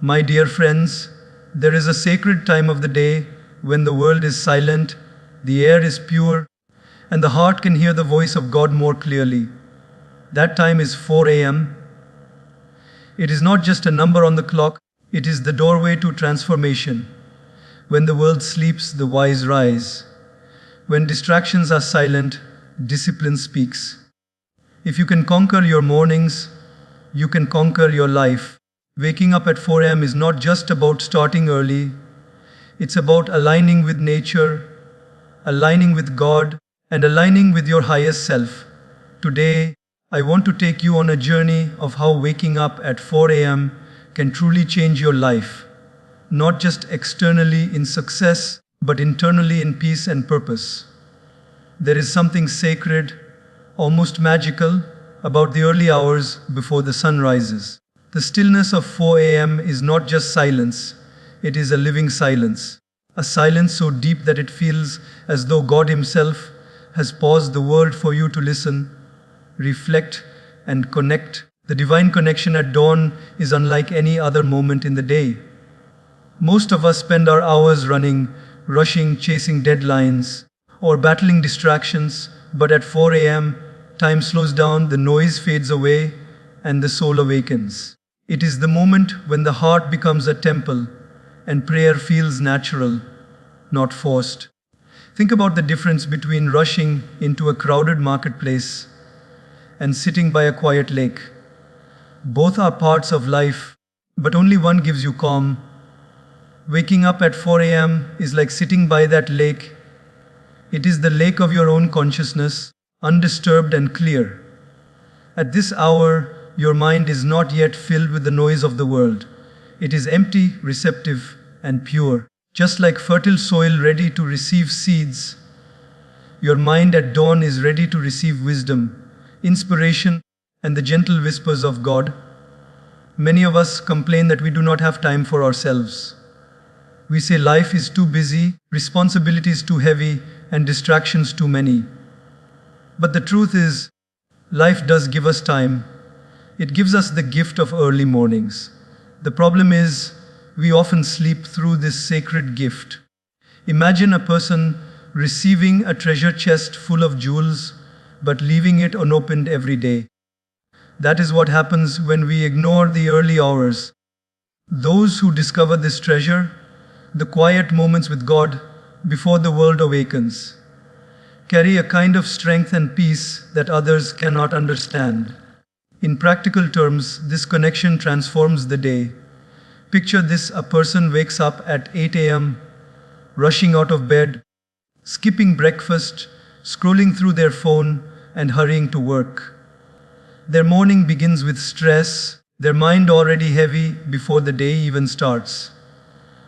My dear friends, there is a sacred time of the day when the world is silent, the air is pure, and the heart can hear the voice of God more clearly. That time is 4 a.m. It is not just a number on the clock, it is the doorway to transformation. When the world sleeps, the wise rise. When distractions are silent, discipline speaks. If you can conquer your mornings, you can conquer your life. Waking up at 4 a.m. is not just about starting early, it's about aligning with nature, aligning with God, and aligning with your highest self. Today, I want to take you on a journey of how waking up at 4 a.m. can truly change your life, not just externally in success, but internally in peace and purpose. There is something sacred, almost magical, about the early hours before the sun rises. The stillness of 4 a.m. is not just silence, it is a living silence. A silence so deep that it feels as though God Himself has paused the world for you to listen, reflect, and connect. The divine connection at dawn is unlike any other moment in the day. Most of us spend our hours running, rushing, chasing deadlines, or battling distractions, but at 4 a.m., time slows down, the noise fades away, and the soul awakens. It is the moment when the heart becomes a temple, and prayer feels natural, not forced. Think about the difference between rushing into a crowded marketplace and sitting by a quiet lake. Both are parts of life, but only one gives you calm. Waking up at 4 a.m. is like sitting by that lake. It is the lake of your own consciousness, undisturbed and clear. At this hour, your mind is not yet filled with the noise of the world. It is empty, receptive, and pure. Just like fertile soil ready to receive seeds, your mind at dawn is ready to receive wisdom, inspiration, and the gentle whispers of God. Many of us complain that we do not have time for ourselves. We say life is too busy, responsibilities too heavy, and distractions too many. But the truth is, life does give us time. It gives us the gift of early mornings. The problem is, we often sleep through this sacred gift. Imagine a person receiving a treasure chest full of jewels, but leaving it unopened every day. That is what happens when we ignore the early hours. Those who discover this treasure, the quiet moments with God before the world awakens, carry a kind of strength and peace that others cannot understand. In practical terms, this connection transforms the day. Picture this: a person wakes up at 8 a.m., rushing out of bed, skipping breakfast, scrolling through their phone, and hurrying to work. Their morning begins with stress, their mind already heavy before the day even starts.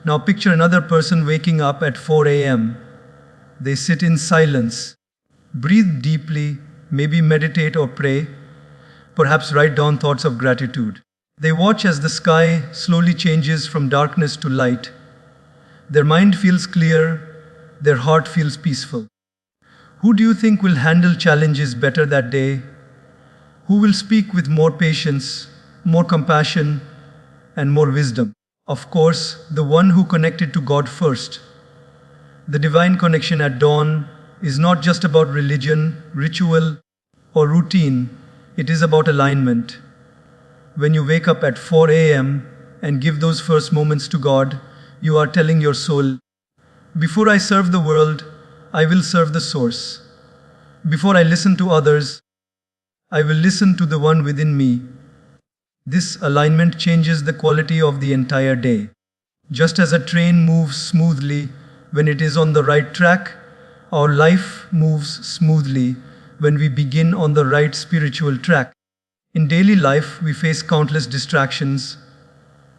Now picture another person waking up at 4 a.m. They sit in silence, breathe deeply, maybe meditate or pray, perhaps write down thoughts of gratitude. They watch as the sky slowly changes from darkness to light. Their mind feels clear, their heart feels peaceful. Who do you think will handle challenges better that day? Who will speak with more patience, more compassion, and more wisdom? Of course, the one who connected to God first. The divine connection at dawn is not just about religion, ritual, or routine. It is about alignment. When you wake up at 4 a.m. and give those first moments to God, you are telling your soul, before I serve the world, I will serve the source. Before I listen to others, I will listen to the one within me. This alignment changes the quality of the entire day. Just as a train moves smoothly when it is on the right track, our life moves smoothly when we begin on the right spiritual track. In daily life, we face countless distractions,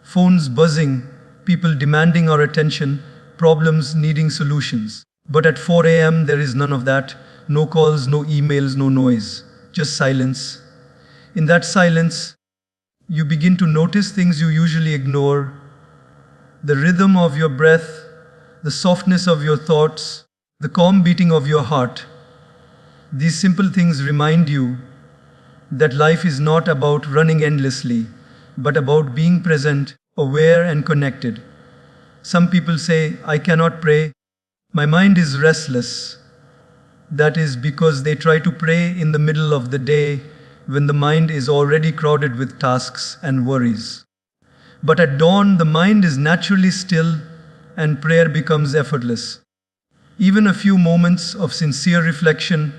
phones buzzing, people demanding our attention, problems needing solutions. But at 4 a.m., there is none of that. No calls, no emails, no noise, just silence. In that silence, you begin to notice things you usually ignore: the rhythm of your breath, the softness of your thoughts, the calm beating of your heart. These simple things remind you that life is not about running endlessly, but about being present aware and connected. Some people say, I cannot pray. My mind is restless. That is because they try to pray in the middle of the day when the mind is already crowded with tasks and worries. But at dawn, the mind is naturally still and prayer becomes effortless. Even a few moments of sincere reflection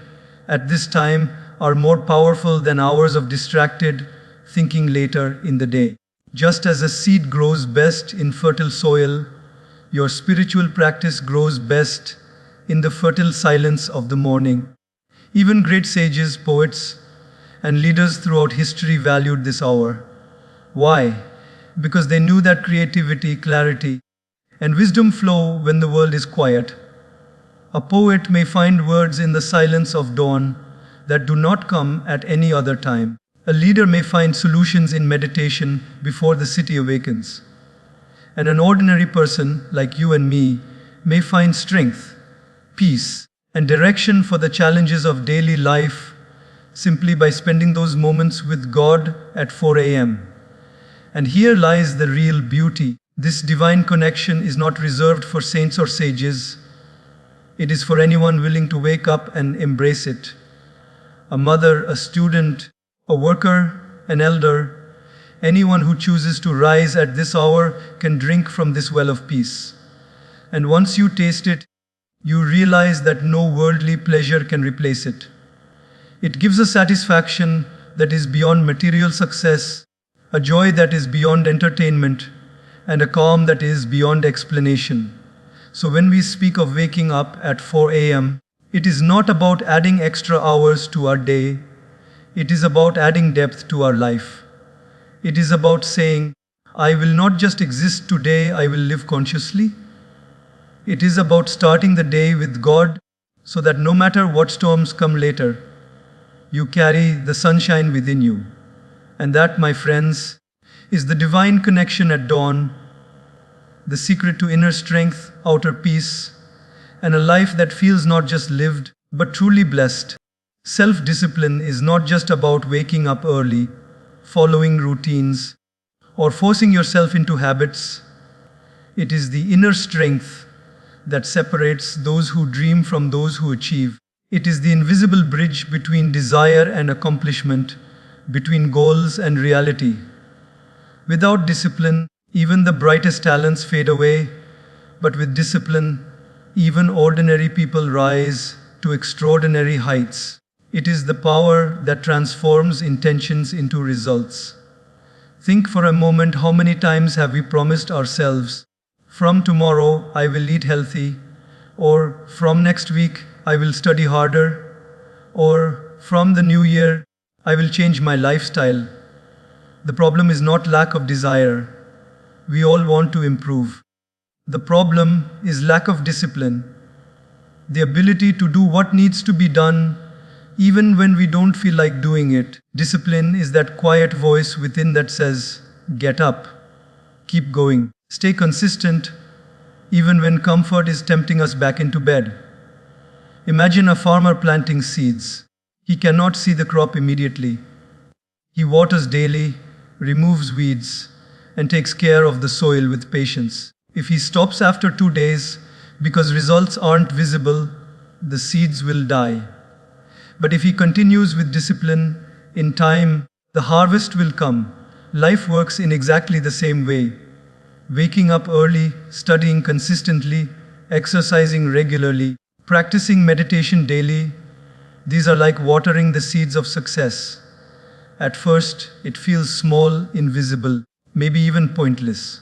at this time are more powerful than hours of distracted thinking later in the day. Just as a seed grows best in fertile soil, your spiritual practice grows best in the fertile silence of the morning. Even great sages, poets, and leaders throughout history valued this hour. Why? Because they knew that creativity, clarity, and wisdom flow when the world is quiet. A poet may find words in the silence of dawn that do not come at any other time. A leader may find solutions in meditation before the city awakens. And an ordinary person like you and me may find strength, peace, and direction for the challenges of daily life simply by spending those moments with God at 4 a.m. And here lies the real beauty. This divine connection is not reserved for saints or sages. It is for anyone willing to wake up and embrace it. A mother, a student, a worker, an elder, anyone who chooses to rise at this hour can drink from this well of peace. And once you taste it, you realize that no worldly pleasure can replace it. It gives a satisfaction that is beyond material success, a joy that is beyond entertainment, and a calm that is beyond explanation. So when we speak of waking up at 4 a.m., it is not about adding extra hours to our day. It is about adding depth to our life. It is about saying, I will not just exist today, I will live consciously. It is about starting the day with God so that no matter what storms come later, you carry the sunshine within you. And that, my friends, is the divine connection at dawn, the secret to inner strength, outer peace, and a life that feels not just lived, but truly blessed. Self-discipline is not just about waking up early, following routines, or forcing yourself into habits. It is the inner strength that separates those who dream from those who achieve. It is the invisible bridge between desire and accomplishment, between goals and reality. Without discipline, even the brightest talents fade away, but with discipline, even ordinary people rise to extraordinary heights. It is the power that transforms intentions into results. Think for a moment, how many times have we promised ourselves, from tomorrow I will eat healthy, or from next week I will study harder, or from the new year I will change my lifestyle. The problem is not lack of desire. We all want to improve. The problem is lack of discipline, the ability to do what needs to be done even when we don't feel like doing it. Discipline is that quiet voice within that says, get up, keep going, stay consistent, even when comfort is tempting us back into bed. Imagine a farmer planting seeds. He cannot see the crop immediately. He waters daily, removes weeds, and takes care of the soil with patience. If he stops after 2 days because results aren't visible, the seeds will die. But if he continues with discipline, in time, the harvest will come. Life works in exactly the same way. Waking up early, studying consistently, exercising regularly, practicing meditation daily, these are like watering the seeds of success. At first, it feels small, invisible, maybe even pointless.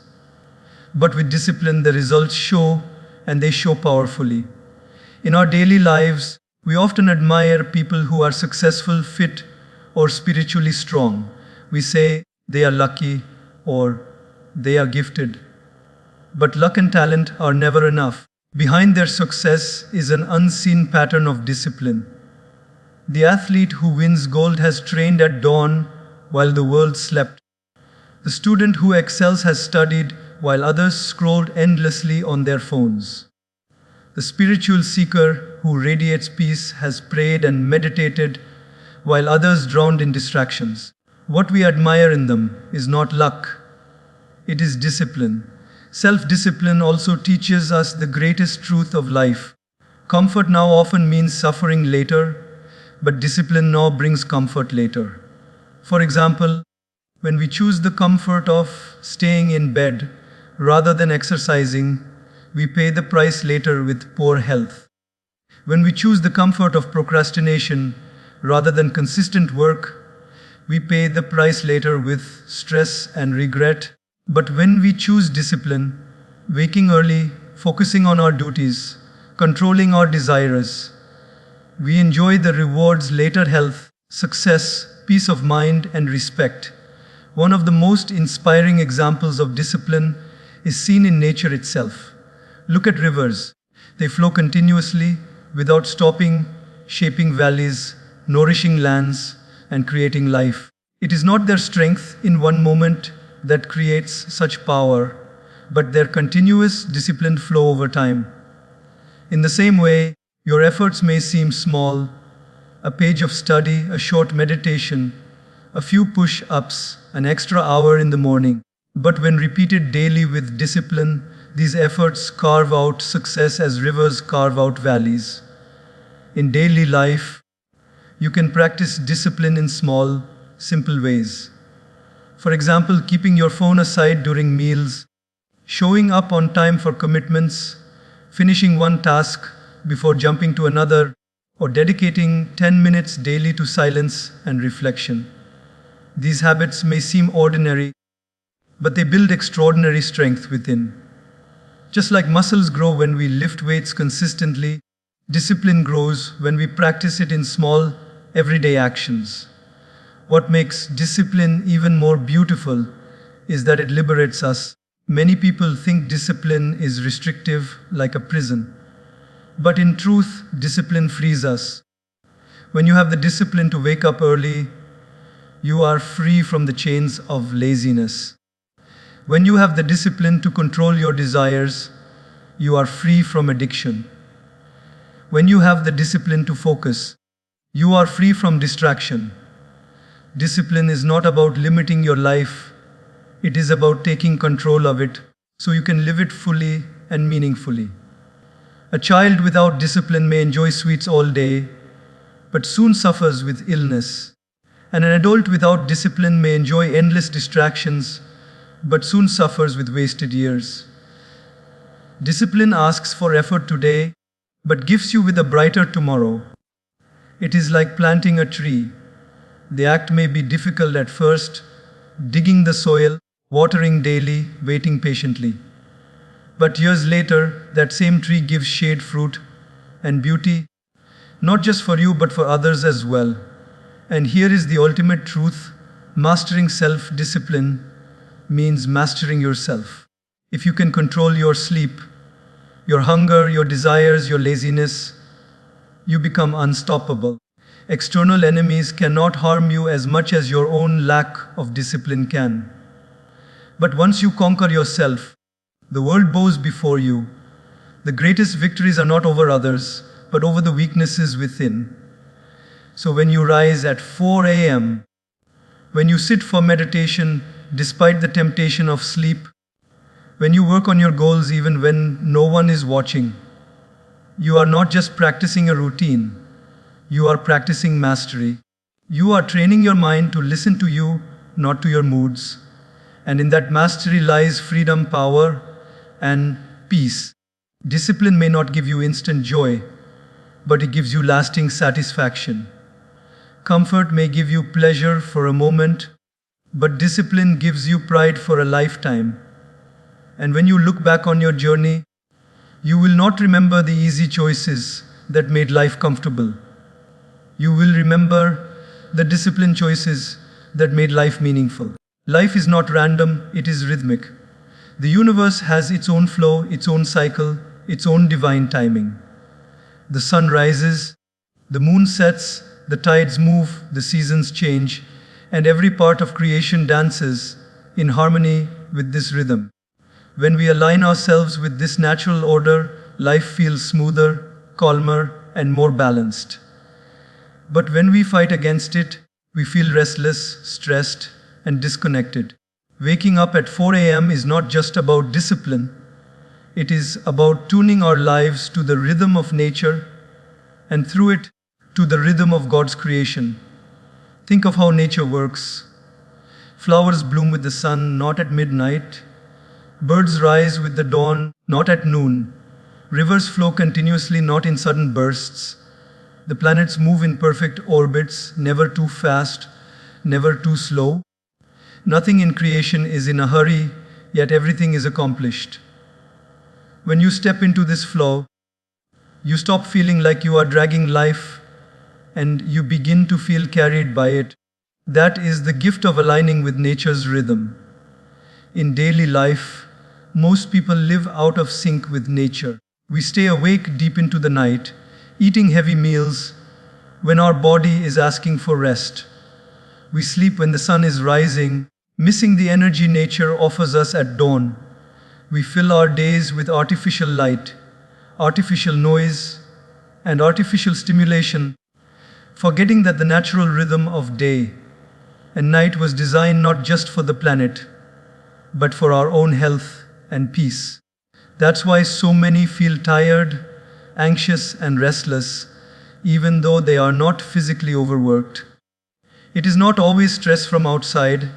But with discipline, the results show, and they show powerfully. In our daily lives, we often admire people who are successful, fit, or spiritually strong. We say they are lucky or they are gifted. But luck and talent are never enough. Behind their success is an unseen pattern of discipline. The athlete who wins gold has trained at dawn while the world slept. The student who excels has studied while others scrolled endlessly on their phones. The spiritual seeker who radiates peace has prayed and meditated while others drowned in distractions. What we admire in them is not luck. It is discipline. Self discipline also teaches us the greatest truth of life. Comfort now often means suffering later, but discipline now brings comfort later. For example, when we choose the comfort of staying in bed rather than exercising, we pay the price later with poor health. When we choose the comfort of procrastination rather than consistent work, we pay the price later with stress and regret. But when we choose discipline, waking early, focusing on our duties, controlling our desires, we enjoy the rewards later: health, success, peace of mind, and respect. One of the most inspiring examples of discipline is seen in nature itself. Look at rivers. They flow continuously, without stopping, shaping valleys, nourishing lands, and creating life. It is not their strength in one moment that creates such power, but their continuous, disciplined flow over time. In the same way, your efforts may seem small: a page of study, a short meditation, a few push ups, an extra hour in the morning. But when repeated daily with discipline, these efforts carve out success as rivers carve out valleys. In daily life, you can practice discipline in small, simple ways. For example, keeping your phone aside during meals, showing up on time for commitments, finishing one task before jumping to another, or dedicating 10 minutes daily to silence and reflection. These habits may seem ordinary, but they build extraordinary strength within. Just like muscles grow when we lift weights consistently, discipline grows when we practice it in small, everyday actions. What makes discipline even more beautiful is that it liberates us. Many people think discipline is restrictive, like a prison. But in truth, discipline frees us. When you have the discipline to wake up early, you are free from the chains of laziness. When you have the discipline to control your desires, you are free from addiction. When you have the discipline to focus, you are free from distraction. Discipline is not about limiting your life, it is about taking control of it so you can live it fully and meaningfully. A child without discipline may enjoy sweets all day, but soon suffers with illness. And an adult without discipline may enjoy endless distractions, but soon suffers with wasted years. Discipline asks for effort today, but gives you with a brighter tomorrow. It is like planting a tree. The act may be difficult at first, digging the soil, watering daily, waiting patiently. But years later, that same tree gives shade, fruit, and beauty, not just for you but for others as well. And here is the ultimate truth: mastering self-discipline means mastering yourself. If you can control your sleep, your hunger, your desires, your laziness, you become unstoppable. External enemies cannot harm you as much as your own lack of discipline can. But once you conquer yourself, the world bows before you. The greatest victories are not over others, but over the weaknesses within. So when you rise at 4 a.m., when you sit for meditation despite the temptation of sleep, when you work on your goals even when no one is watching, you are not just practicing a routine, you are practicing mastery. You are training your mind to listen to you, not to your moods. And in that mastery lies freedom, power, and peace. Discipline may not give you instant joy, but it gives you lasting satisfaction. Comfort may give you pleasure for a moment, but discipline gives you pride for a lifetime. And when you look back on your journey, you will not remember the easy choices that made life comfortable. You will remember the disciplined choices that made life meaningful. Life is not random, it is rhythmic. The universe has its own flow, its own cycle, its own divine timing. The sun rises, the moon sets, the tides move, the seasons change, and every part of creation dances in harmony with this rhythm. When we align ourselves with this natural order, life feels smoother, calmer, and more balanced. But when we fight against it, we feel restless, stressed, and disconnected. Waking up at 4 a.m. is not just about discipline, it is about tuning our lives to the rhythm of nature and through it to the rhythm of God's creation. Think of how nature works. Flowers bloom with the sun, not at midnight. Birds rise with the dawn, not at noon. Rivers flow continuously, not in sudden bursts. The planets move in perfect orbits, never too fast, never too slow. Nothing in creation is in a hurry, yet everything is accomplished. When you step into this flow, you stop feeling like you are dragging life and you begin to feel carried by it. That is the gift of aligning with nature's rhythm. In daily life, most people live out of sync with nature. We stay awake deep into the night, eating heavy meals when our body is asking for rest. We sleep when the sun is rising, missing the energy nature offers us at dawn. We fill our days with artificial light, artificial noise, and artificial stimulation, forgetting that the natural rhythm of day and night was designed not just for the planet, but for our own health and peace. That's why so many feel tired, anxious, and restless, even though they are not physically overworked. It is not always stress from outside,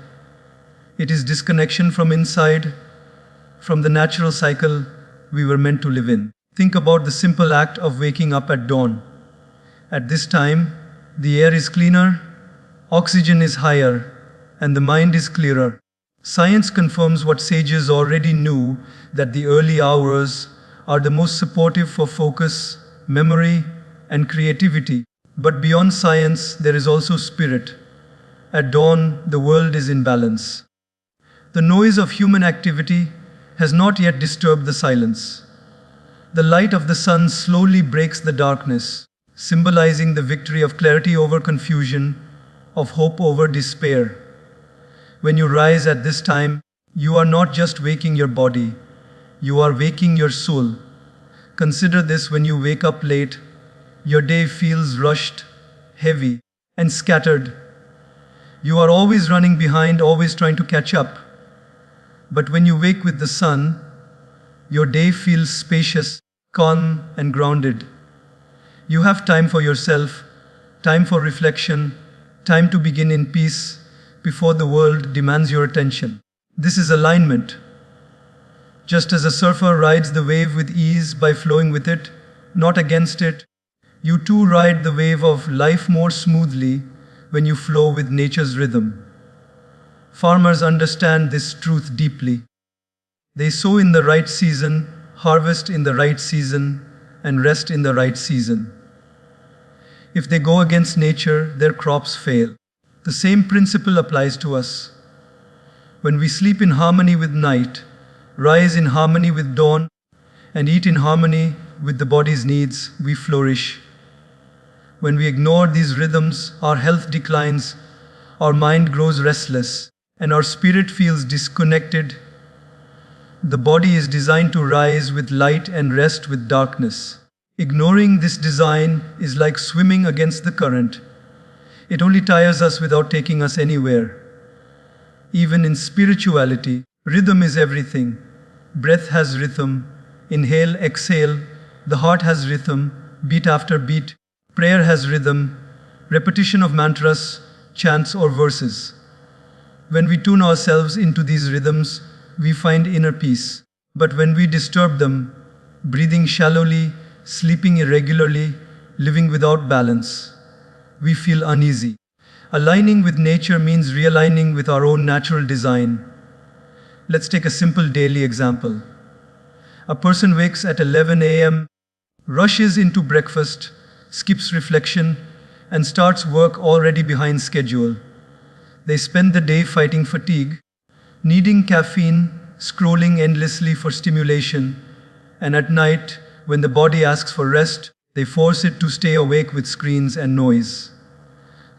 it is disconnection from inside, from the natural cycle we were meant to live in. Think about the simple act of waking up at dawn. At this time, the air is cleaner, oxygen is higher, and the mind is clearer. Science confirms what sages already knew, that the early hours are the most supportive for focus, memory, and creativity. But beyond science, there is also spirit. At dawn, the world is in balance. The noise of human activity has not yet disturbed the silence. The light of the sun slowly breaks the darkness, symbolizing the victory of clarity over confusion, of hope over despair. When you rise at this time, you are not just waking your body, you are waking your soul. Consider this: when you wake up late, your day feels rushed, heavy, and scattered. You are always running behind, always trying to catch up. But when you wake with the sun, your day feels spacious, calm, and grounded. You have time for yourself, time for reflection, time to begin in peace before the world demands your attention. This is alignment. Just as a surfer rides the wave with ease by flowing with it, not against it, you too ride the wave of life more smoothly when you flow with nature's rhythm. Farmers understand this truth deeply. They sow in the right season, harvest in the right season, and rest in the right season. If they go against nature, their crops fail. The same principle applies to us. When we sleep in harmony with night, rise in harmony with dawn, and eat in harmony with the body's needs, we flourish. When we ignore these rhythms, our health declines, our mind grows restless, and our spirit feels disconnected. The body is designed to rise with light and rest with darkness. Ignoring this design is like swimming against the current. It only tires us without taking us anywhere. Even in spirituality, rhythm is everything. Breath has rhythm. Inhale, exhale. The heart has rhythm, beat after beat. Prayer has rhythm. Repetition of mantras, chants, or verses. When we tune ourselves into these rhythms, we find inner peace. But when we disturb them, breathing shallowly, sleeping irregularly, living without balance, we feel uneasy. Aligning with nature means realigning with our own natural design. Let's take a simple daily example. A person wakes at 11 a.m., rushes into breakfast, skips reflection, and starts work already behind schedule. They spend the day fighting fatigue, needing caffeine, scrolling endlessly for stimulation, and at night, when the body asks for rest, they force it to stay awake with screens and noise.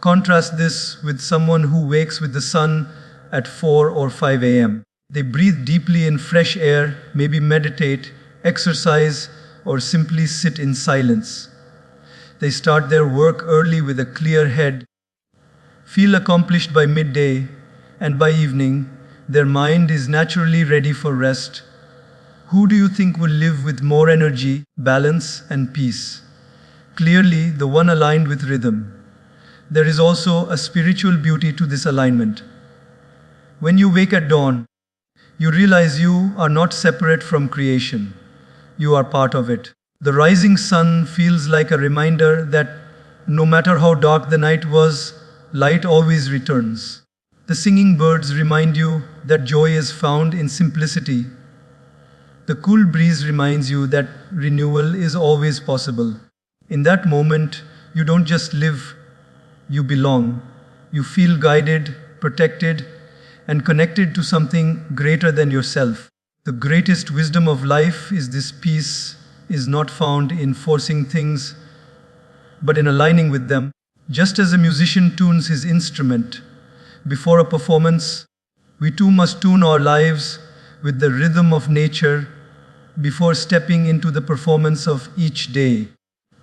Contrast this with someone who wakes with the sun at 4 or 5 a.m. They breathe deeply in fresh air, maybe meditate, exercise, or simply sit in silence. They start their work early with a clear head, feel accomplished by midday, and by evening, Their mind is naturally ready for rest. Who do you think will live with more energy, balance, and peace? Clearly, the one aligned with rhythm. There is also a spiritual beauty to this alignment. When you wake at dawn, you realize you are not separate from creation. You are part of it. The rising sun feels like a reminder that no matter how dark the night was, light always returns. The singing birds remind you that joy is found in simplicity. The cool breeze reminds you that renewal is always possible. In that moment, you don't just live, you belong. You feel guided, protected, and connected to something greater than yourself. The greatest wisdom of life is this: peace is not found in forcing things, but in aligning with them. Just as a musician tunes his instrument before a performance, we too must tune our lives with the rhythm of nature before stepping into the performance of each day.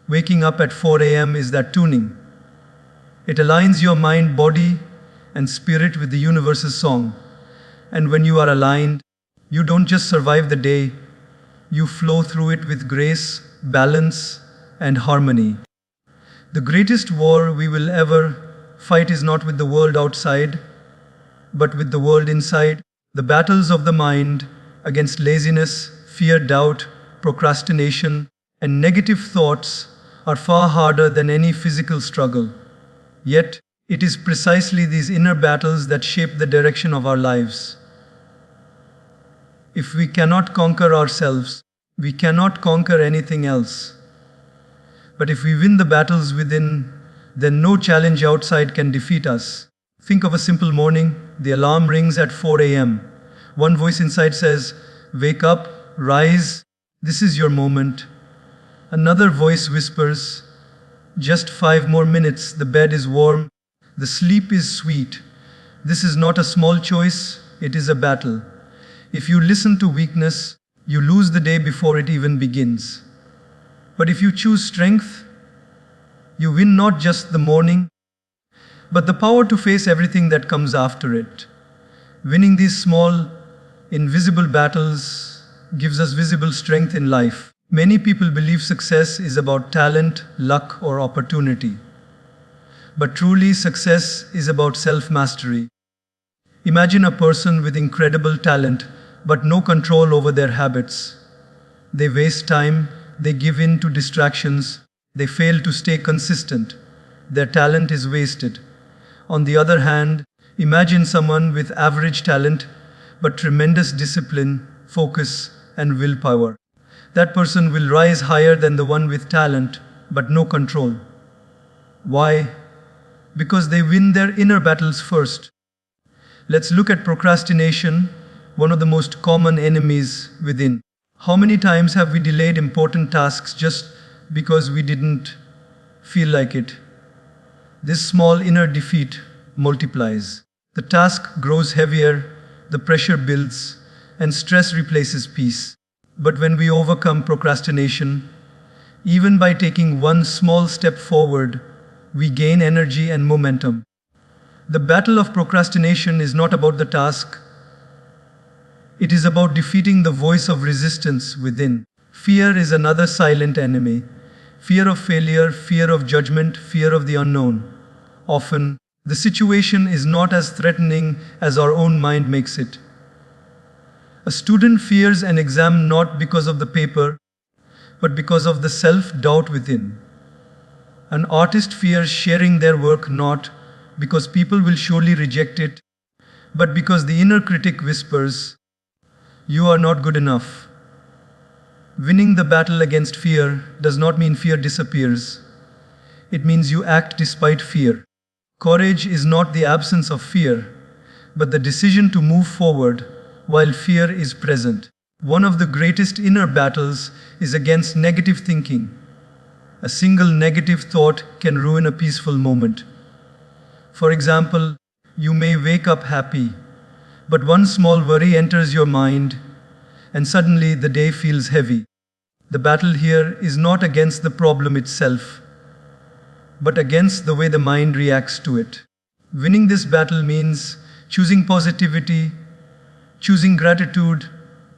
Waking up at 4 a.m. is that tuning. It aligns your mind, body, and spirit with the universe's song. And when you are aligned, you don't just survive the day, you flow through it with grace, balance, and harmony. The greatest war we will ever fight is not with the world outside, but with the world inside. The battles of the mind against laziness, fear, doubt, procrastination, and negative thoughts are far harder than any physical struggle. Yet, it is precisely these inner battles that shape the direction of our lives. If we cannot conquer ourselves, we cannot conquer anything else. But if we win the battles within, then no challenge outside can defeat us. Think of a simple morning. The alarm rings at 4 a.m. One voice inside says, "Wake up, rise, this is your moment." Another voice whispers, "Just 5 more minutes, the bed is warm, the sleep is sweet." This is not a small choice, it is a battle. If you listen to weakness, you lose the day before it even begins. But if you choose strength, you win not just the morning, but the power to face everything that comes after it. Winning these small, invisible battles gives us visible strength in life. Many people believe success is about talent, luck, or opportunity. But truly, success is about self-mastery. Imagine a person with incredible talent, but no control over their habits. They waste time, they give in to distractions, they fail to stay consistent. Their talent is wasted. On the other hand, imagine someone with average talent, but tremendous discipline, focus, and willpower. That person will rise higher than the one with talent, but no control. Why? Because they win their inner battles first. Let's look at procrastination, one of the most common enemies within. How many times have we delayed important tasks just because we didn't feel like it? This small inner defeat multiplies. The task grows heavier, the pressure builds, and stress replaces peace. But when we overcome procrastination, even by taking one small step forward, we gain energy and momentum. The battle of procrastination is not about the task. It is about defeating the voice of resistance within. Fear is another silent enemy. Fear of failure, fear of judgment, fear of the unknown. Often, the situation is not as threatening as our own mind makes it. A student fears an exam not because of the paper, but because of the self-doubt within. An artist fears sharing their work not because people will surely reject it, but because the inner critic whispers, "You are not good enough." Winning the battle against fear does not mean fear disappears. It means you act despite fear. Courage is not the absence of fear, but the decision to move forward while fear is present. One of the greatest inner battles is against negative thinking. A single negative thought can ruin a peaceful moment. For example, you may wake up happy, but one small worry enters your mind, and suddenly the day feels heavy. The battle here is not against the problem itself, but against the way the mind reacts to it. Winning this battle means choosing positivity choosing gratitude,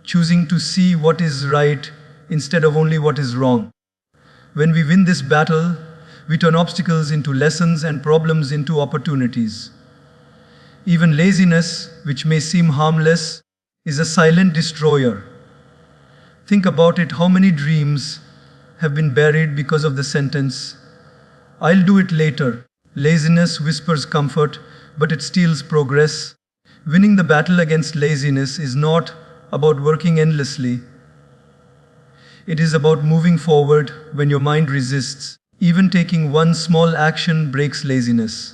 choosing to see what is right instead of only what is wrong. When we win this battle, we turn obstacles into lessons and problems into opportunities. Even laziness, which may seem harmless, is a silent destroyer. Think about it, how many dreams have been buried because of the sentence, "I'll do it later." Laziness whispers comfort, but it steals progress. Winning the battle against laziness is not about working endlessly. It is about moving forward when your mind resists. Even taking one small action breaks laziness.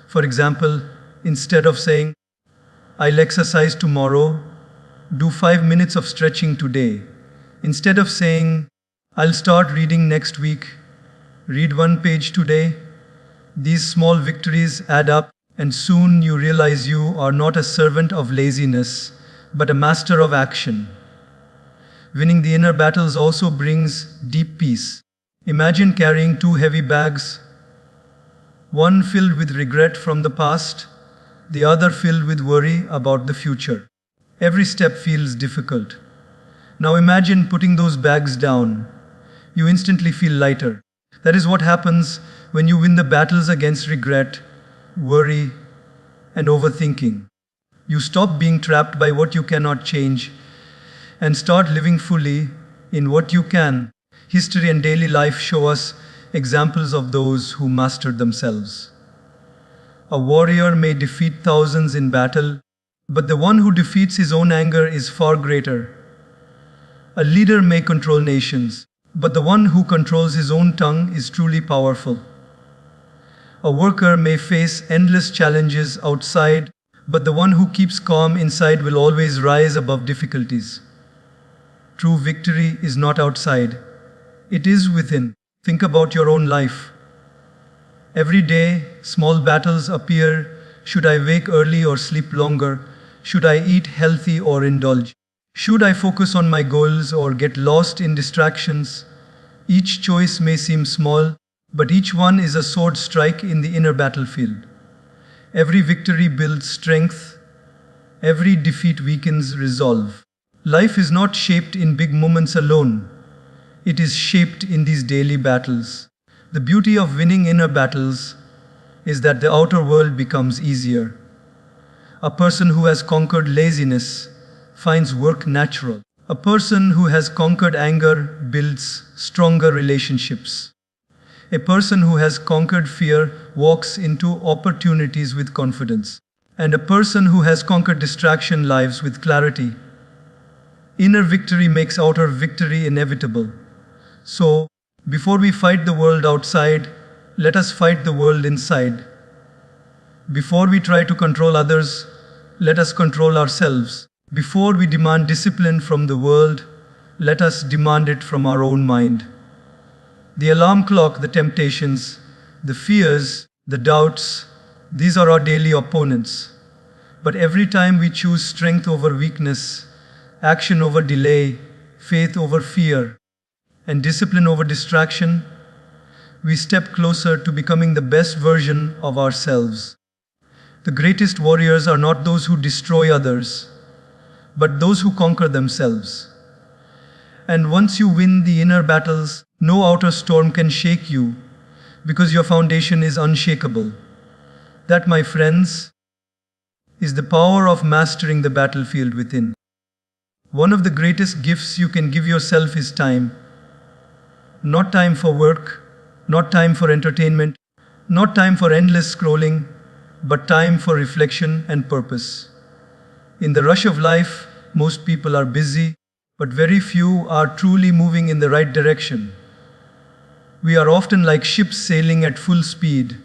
For example, instead of saying, "I'll exercise tomorrow," do 5 minutes of stretching today. Instead of saying, "I'll start reading next week," read 1 page today. These small victories add up, and soon you realize you are not a servant of laziness, but a master of action. Winning the inner battles also brings deep peace. Imagine carrying 2 heavy bags, one filled with regret from the past, the other filled with worry about the future. Every step feels difficult. Now imagine putting those bags down. You instantly feel lighter. That is what happens when you win the battles against regret, worry, and overthinking. You stop being trapped by what you cannot change and start living fully in what you can. History and daily life show us examples of those who mastered themselves. A warrior may defeat thousands in battle, but the one who defeats his own anger is far greater. A leader may control nations, but the one who controls his own tongue is truly powerful. A worker may face endless challenges outside, but the one who keeps calm inside will always rise above difficulties. True victory is not outside, it is within. Think about your own life. Every day, small battles appear. Should I wake early or sleep longer? Should I eat healthy or indulge? Should I focus on my goals or get lost in distractions? Each choice may seem small, but each one is a sword strike in the inner battlefield. Every victory builds strength, every defeat weakens resolve. Life is not shaped in big moments alone, it is shaped in these daily battles. The beauty of winning inner battles is that the outer world becomes easier. A person who has conquered laziness finds work natural. A person who has conquered anger builds stronger relationships. A person who has conquered fear walks into opportunities with confidence. And a person who has conquered distraction lives with clarity. Inner victory makes outer victory inevitable. So, before we fight the world outside, let us fight the world inside. Before we try to control others, let us control ourselves. Before we demand discipline from the world, let us demand it from our own mind. The alarm clock, the temptations, the fears, the doubts, these are our daily opponents. But every time we choose strength over weakness, action over delay, faith over fear, and discipline over distraction, we step closer to becoming the best version of ourselves. The greatest warriors are not those who destroy others, but those who conquer themselves. And once you win the inner battles, no outer storm can shake you, because your foundation is unshakable. That, my friends, is the power of mastering the battlefield within. One of the greatest gifts you can give yourself is time. Not time for work, not time for entertainment, not time for endless scrolling, but time for reflection and purpose. In the rush of life, most people are busy, but very few are truly moving in the right direction. We are often like ships sailing at full speed,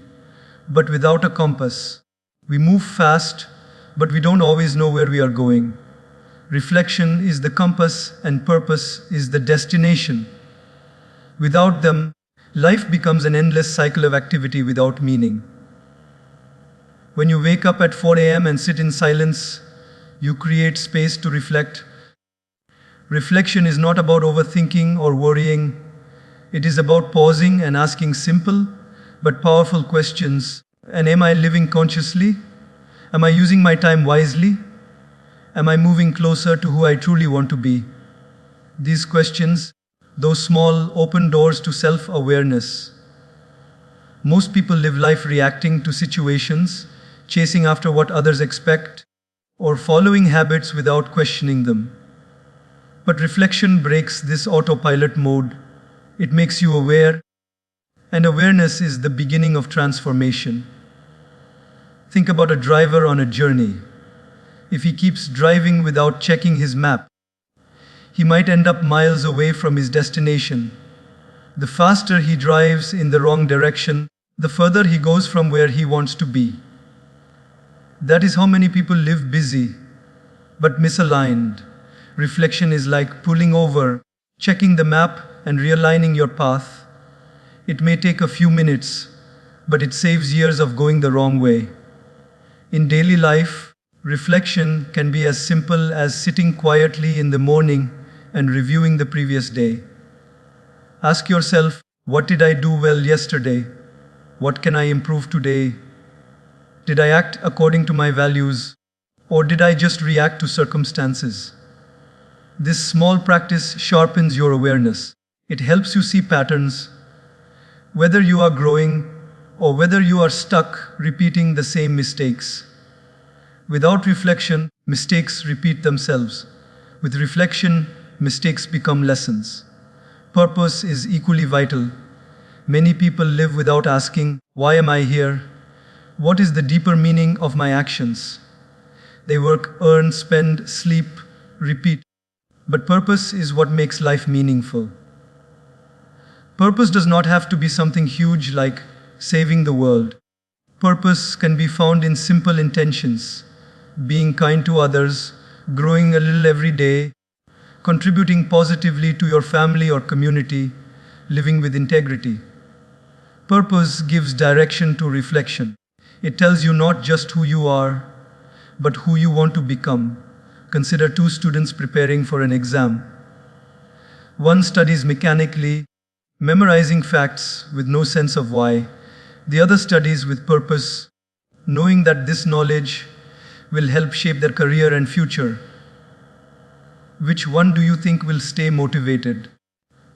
but without a compass. We move fast, but we don't always know where we are going. Reflection is the compass and purpose is the destination. Without them, life becomes an endless cycle of activity without meaning. When you wake up at 4 a.m. and sit in silence, you create space to reflect. Reflection is not about overthinking or worrying. It is about pausing and asking simple but powerful questions. And am I living consciously? Am I using my time wisely? Am I moving closer to who I truly want to be? These questions, those small open doors to self awareness. Most people live life reacting to situations, chasing after what others expect, or following habits without questioning them. But reflection breaks this autopilot mode. It makes you aware, and awareness is the beginning of transformation. Think about a driver on a journey. If he keeps driving without checking his map, he might end up miles away from his destination. The faster he drives in the wrong direction, the further he goes from where he wants to be. That is how many people live busy, but misaligned. Reflection is like pulling over, checking the map, and realigning your path. It may take a few minutes, but it saves years of going the wrong way. In daily life, reflection can be as simple as sitting quietly in the morning and reviewing the previous day. Ask yourself, what did I do well yesterday? What can I improve today? Did I act according to my values, or did I just react to circumstances? This small practice sharpens your awareness. It helps you see patterns, whether you are growing or whether you are stuck repeating the same mistakes. Without reflection, mistakes repeat themselves. With reflection, mistakes become lessons. Purpose is equally vital. Many people live without asking, why am I here? What is the deeper meaning of my actions? They work, earn, spend, sleep, repeat. But purpose is what makes life meaningful. Purpose does not have to be something huge like saving the world. Purpose can be found in simple intentions, being kind to others, growing a little every day, contributing positively to your family or community, living with integrity. Purpose gives direction to reflection. It tells you not just who you are, but who you want to become. Consider two students preparing for an exam. One studies mechanically, memorizing facts with no sense of why. The other studies with purpose, knowing that this knowledge will help shape their career and future. Which one do you think will stay motivated?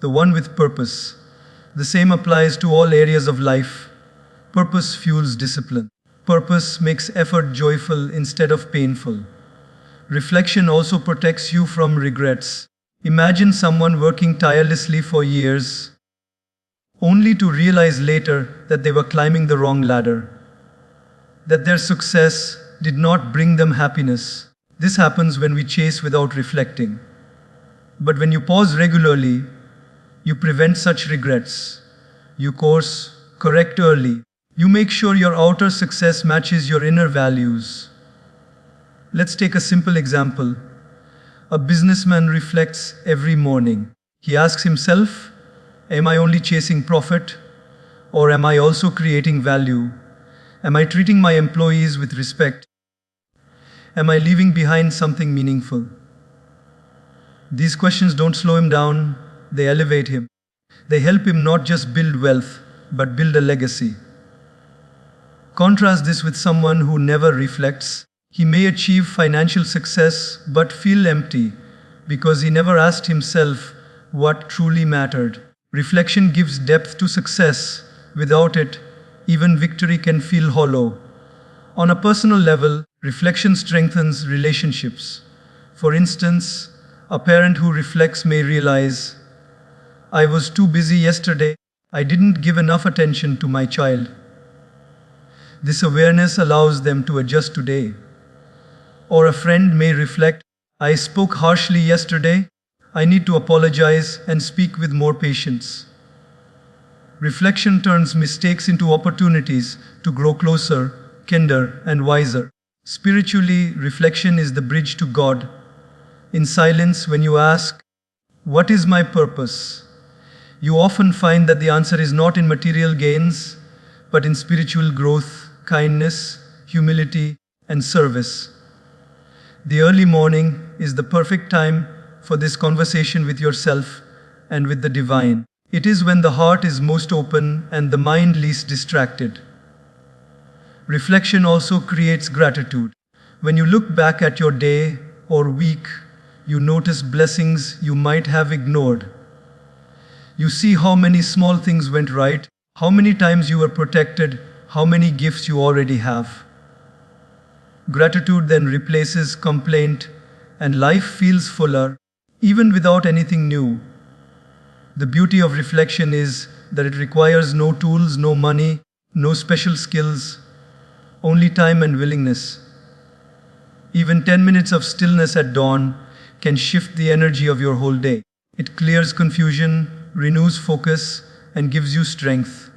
The one with purpose. The same applies to all areas of life. Purpose fuels discipline. Purpose makes effort joyful instead of painful. Reflection also protects you from regrets. Imagine someone working tirelessly for years, only to realize later that they were climbing the wrong ladder, that their success did not bring them happiness. This happens when we chase without reflecting. But when you pause regularly, you prevent such regrets. You course correct early. You make sure your outer success matches your inner values. Let's take a simple example. A businessman reflects every morning. He asks himself, am I only chasing profit? Or am I also creating value? Am I treating my employees with respect? Am I leaving behind something meaningful? These questions don't slow him down, they elevate him. They help him not just build wealth, but build a legacy. Contrast this with someone who never reflects. He may achieve financial success but feel empty because he never asked himself what truly mattered. Reflection gives depth to success. Without it, even victory can feel hollow. On a personal level, reflection strengthens relationships. For instance, a parent who reflects may realize, I was too busy yesterday, I didn't give enough attention to my child. This awareness allows them to adjust today. Or a friend may reflect, I spoke harshly yesterday, I need to apologize and speak with more patience. Reflection turns mistakes into opportunities to grow closer, kinder, and wiser. Spiritually, reflection is the bridge to God. In silence, when you ask, what is my purpose? You often find that the answer is not in material gains, but in spiritual growth, kindness, humility, and service. The early morning is the perfect time for this conversation with yourself and with the divine. It is when the heart is most open and the mind least distracted. Reflection also creates gratitude. When you look back at your day, or weak, you notice blessings you might have ignored. You see how many small things went right, how many times you were protected, how many gifts you already have. Gratitude then replaces complaint, and life feels fuller, even without anything new. The beauty of reflection is that it requires no tools, no money, no special skills, only time and willingness. Even 10 minutes of stillness at dawn can shift the energy of your whole day. It clears confusion, renews focus, and gives you strength.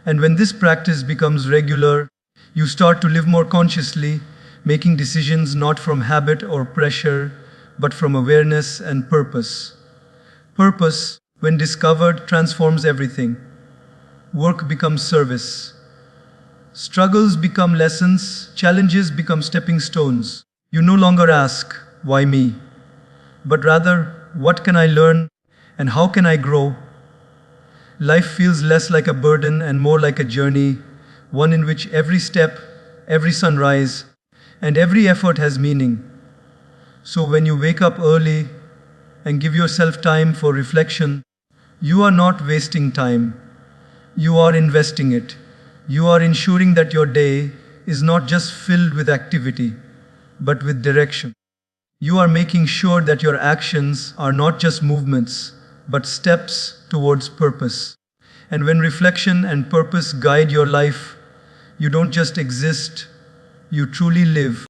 And when this practice becomes regular, you start to live more consciously, making decisions not from habit or pressure, but from awareness and purpose. Purpose, when discovered, transforms everything. Work becomes service. Struggles become lessons, challenges become stepping stones. You no longer ask, why me? But rather, what can I learn and how can I grow? Life feels less like a burden and more like a journey, one in which every step, every sunrise, and every effort has meaning. So when you wake up early and give yourself time for reflection, you are not wasting time. You are investing it. You are ensuring that your day is not just filled with activity, but with direction. You are making sure that your actions are not just movements, but steps towards purpose. And when reflection and purpose guide your life, you don't just exist, you truly live.